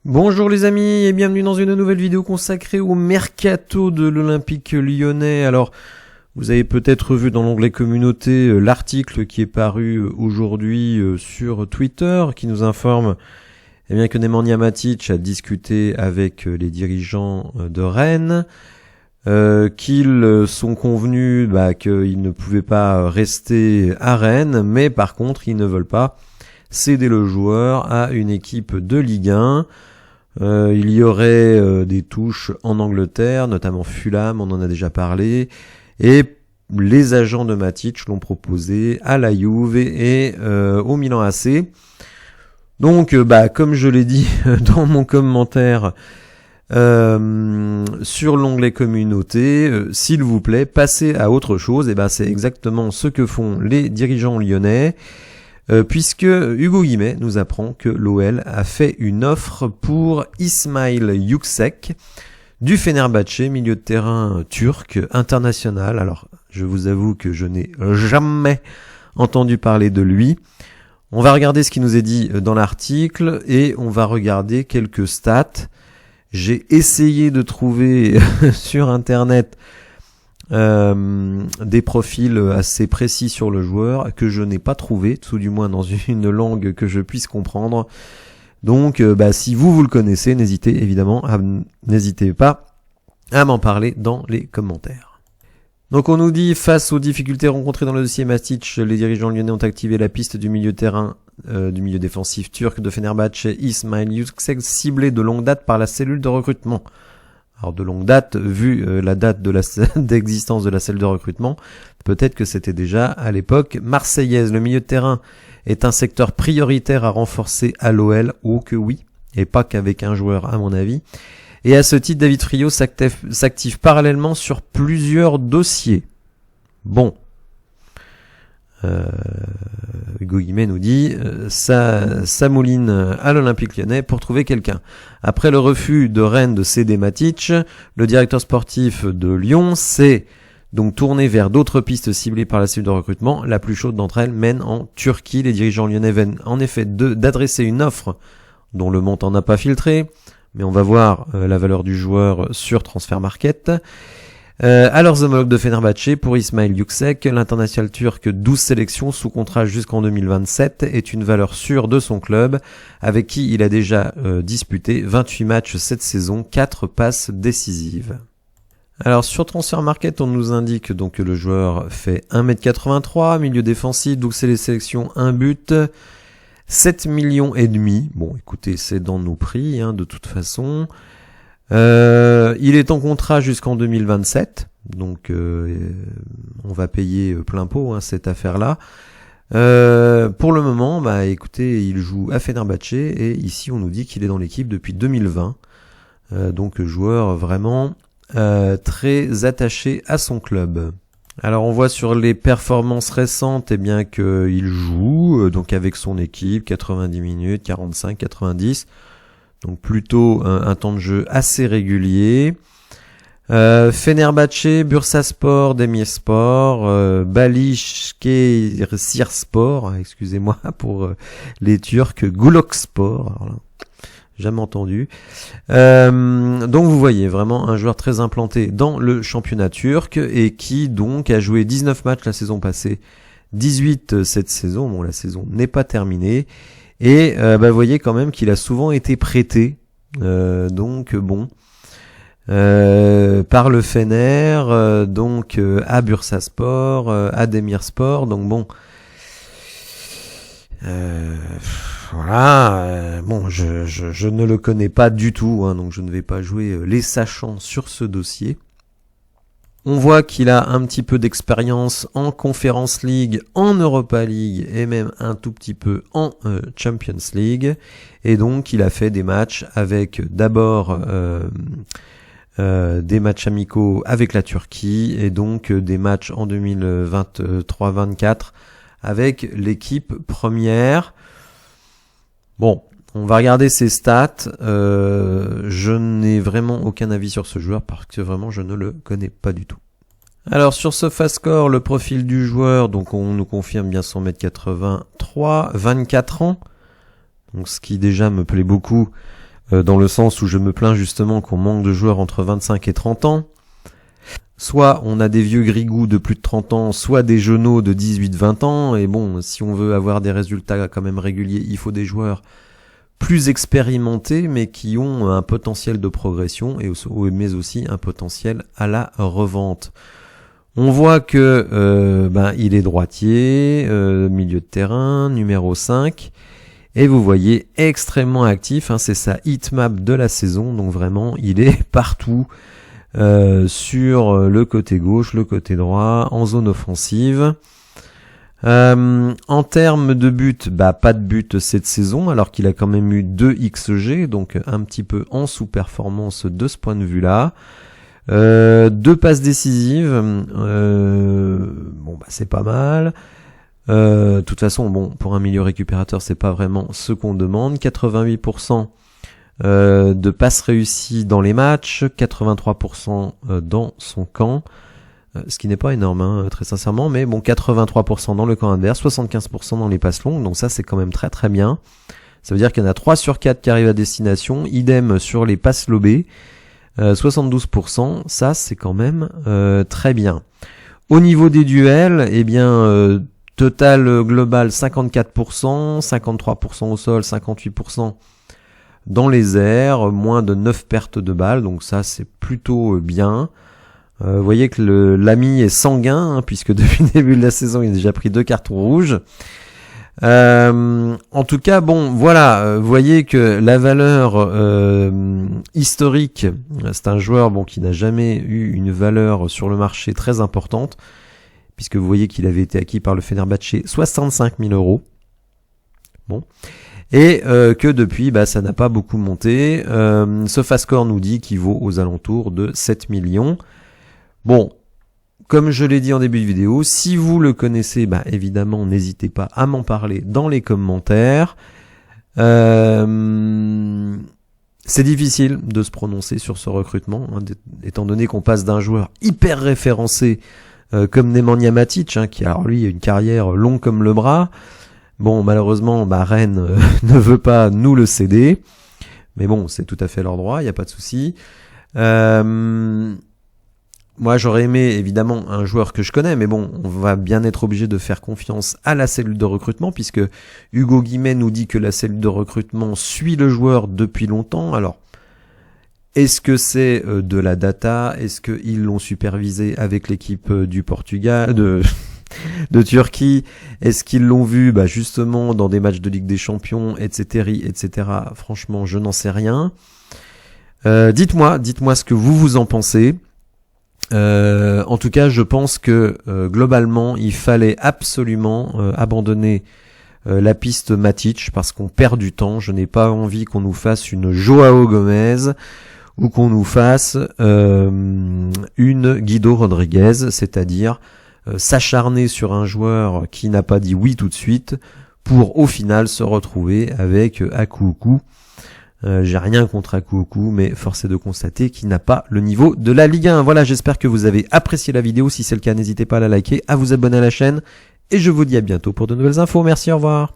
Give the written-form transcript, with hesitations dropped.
Bonjour les amis et bienvenue dans une nouvelle vidéo consacrée au mercato de l'Olympique Lyonnais. Alors, vous avez peut-être vu dans l'onglet communauté l'article qui est paru aujourd'hui sur Twitter qui nous informe que Nemanja Matic a discuté avec les dirigeants de Rennes, qu'ils sont convenus qu'ils ne pouvaient pas rester à Rennes, mais par contre ils ne veulent pas céder le joueur à une équipe de Ligue 1. Il y aurait des touches en Angleterre, notamment Fulham, on en a déjà parlé, et les agents de Matic l'ont proposé à la Juve et au Milan AC. Donc, comme je l'ai dit dans mon commentaire sur l'onglet communauté, s'il vous plaît, passez à autre chose. Et c'est exactement ce que font les dirigeants lyonnais. Puisque Hugo Guimet nous apprend que l'OL a fait une offre pour Ismail Yüksek du Fenerbahçe, milieu de terrain turc, international. Alors, je vous avoue que je n'ai jamais entendu parler de lui. On va regarder ce qui nous est dit dans l'article et on va regarder quelques stats. J'ai essayé de trouver sur Internet des profils assez précis sur le joueur que je n'ai pas trouvé, tout du moins dans une langue que je puisse comprendre. Donc si vous le connaissez, n'hésitez pas à m'en parler dans les commentaires. Donc on nous dit, face aux difficultés rencontrées dans le dossier Matic, les dirigeants lyonnais ont activé la piste du milieu de terrain du milieu défensif turc de Fenerbahçe, Ismail Yüksek, ciblé de longue date par la cellule de recrutement. Alors de longue date, vu la date d'existence de la cellule de recrutement, peut-être que c'était déjà à l'époque marseillaise. Le milieu de terrain est un secteur prioritaire à renforcer à l'OL, oh que oui, et pas qu'avec un joueur à mon avis. Et à ce titre, David Friot s'active parallèlement sur plusieurs dossiers. Bon. Hugo Guimet nous dit ça mouline à l'Olympique Lyonnais pour trouver quelqu'un. Après le refus de Rennes de céder Matic, le directeur sportif de Lyon s'est donc tourné vers d'autres pistes ciblées par la cellule de recrutement. La plus chaude d'entre elles mène en Turquie. Les dirigeants lyonnais viennent en effet d'adresser une offre dont le montant n'a pas filtré, mais on va voir la valeur du joueur sur Transfermarkt. À leurs homologues de Fenerbahçe, pour Ismail Yüksek, l'international turc 12 sélections sous contrat jusqu'en 2027 est une valeur sûre de son club, avec qui il a déjà disputé 28 matchs cette saison, 4 passes décisives. Alors sur Transfermarkt, on nous indique donc que le joueur fait 1m83, milieu défensif, 12 sélections, 1 but, 7 millions et demi. Bon, écoutez, c'est dans nos prix, de toute façon. Il est en contrat jusqu'en 2027, donc on va payer plein pot cette affaire-là. Pour le moment, écoutez, il joue à Fenerbahçe et ici on nous dit qu'il est dans l'équipe depuis 2020. Donc joueur vraiment très attaché à son club. Alors on voit sur les performances récentes qu'il joue donc avec son équipe 90 minutes, 45, 90. Donc plutôt un temps de jeu assez régulier. Fenerbahçe, Bursaspor, Demirspor, Başakşehirspor, excusez-moi pour les Turcs, Gulokspor, alors là, jamais entendu. Donc vous voyez vraiment un joueur très implanté dans le championnat turc et qui donc a joué 19 matchs la saison passée, 18 cette saison. Bon, la saison n'est pas terminée. Et vous voyez quand même qu'il a souvent été prêté, par le Fener, à Bursaspor, à Demirspor, donc bon, je ne le connais pas du tout, donc je ne vais pas jouer les sachants sur ce dossier. On voit qu'il a un petit peu d'expérience en Conference League, en Europa League et même un tout petit peu en Champions League. Et donc il a fait des matchs avec d'abord des matchs amicaux avec la Turquie et donc des matchs en 2023-24 avec l'équipe première. Bon, on va regarder ses stats. Je n'ai vraiment aucun avis sur ce joueur parce que vraiment je ne le connais pas du tout. Alors sur SofaScore, le profil du joueur, donc on nous confirme bien 1m83, 24 ans. Donc ce qui déjà me plaît beaucoup dans le sens où je me plains justement qu'on manque de joueurs entre 25 et 30 ans. Soit on a des vieux grigous de plus de 30 ans, soit des jeuneaux de 18-20 ans, et bon, si on veut avoir des résultats quand même réguliers, il faut des joueurs plus expérimentés, mais qui ont un potentiel de progression, mais aussi un potentiel à la revente. On voit que il est droitier, milieu de terrain, numéro 5, et vous voyez extrêmement actif, hein, c'est sa heatmap de la saison, donc vraiment il est partout. Sur le côté gauche, le côté droit, en zone offensive. En termes de but, pas de but cette saison, alors qu'il a quand même eu 2 XG, donc un petit peu en sous-performance de ce point de vue-là. 2 passes décisives, c'est pas mal. De toute façon, pour un milieu récupérateur, c'est pas vraiment ce qu'on demande. 88% de passes réussies dans les matchs, 83% dans son camp, ce qui n'est pas énorme, hein, très sincèrement, mais 83% dans le camp adverse, 75% dans les passes longues, donc ça c'est quand même très très bien. Ça veut dire qu'il y en a 3 sur 4 qui arrivent à destination, idem sur les passes lobées, 72%, ça c'est quand même très bien. Au niveau des duels, total global 54%, 53% au sol, 58% dans les airs, moins de 9 pertes de balles, donc ça c'est plutôt bien. Vous voyez que l'ami est sanguin, hein, puisque depuis le début de la saison il a déjà pris 2 cartons rouges. En tout cas, vous voyez que la valeur historique, c'est un joueur qui n'a jamais eu une valeur sur le marché très importante, puisque vous voyez qu'il avait été acquis par le Fenerbahçe 65 000 €. Et que depuis, ça n'a pas beaucoup monté. SofaScore nous dit qu'il vaut aux alentours de 7 millions. Comme je l'ai dit en début de vidéo, si vous le connaissez, évidemment, n'hésitez pas à m'en parler dans les commentaires. C'est difficile de se prononcer sur ce recrutement, hein, étant donné qu'on passe d'un joueur hyper référencé comme Nemanja Matic, hein, qui alors lui a une carrière longue comme le bras. Malheureusement, Rennes ne veut pas nous le céder. Mais c'est tout à fait leur droit, il n'y a pas de souci. Moi, j'aurais aimé, évidemment, un joueur que je connais, mais on va bien être obligé de faire confiance à la cellule de recrutement, puisque Hugo Guimet nous dit que la cellule de recrutement suit le joueur depuis longtemps. Alors, est-ce que c'est de la data? Est-ce qu'ils l'ont supervisé avec l'équipe du Portugal, de Turquie? Est-ce qu'ils l'ont vu justement dans des matchs de Ligue des Champions, etc. Franchement, je n'en sais rien. Dites-moi ce que vous en pensez. En tout cas, je pense que globalement, il fallait absolument abandonner la piste Matic parce qu'on perd du temps. Je n'ai pas envie qu'on nous fasse une Joao Gomez ou qu'on nous fasse une Guido Rodriguez, c'est-à-dire s'acharner sur un joueur qui n'a pas dit oui tout de suite pour au final se retrouver avec Akoukou. J'ai rien contre Akoukou, mais force est de constater qu'il n'a pas le niveau de la Ligue 1. Voilà, j'espère que vous avez apprécié la vidéo. Si c'est le cas, n'hésitez pas à la liker, à vous abonner à la chaîne. Et je vous dis à bientôt pour de nouvelles infos. Merci, au revoir.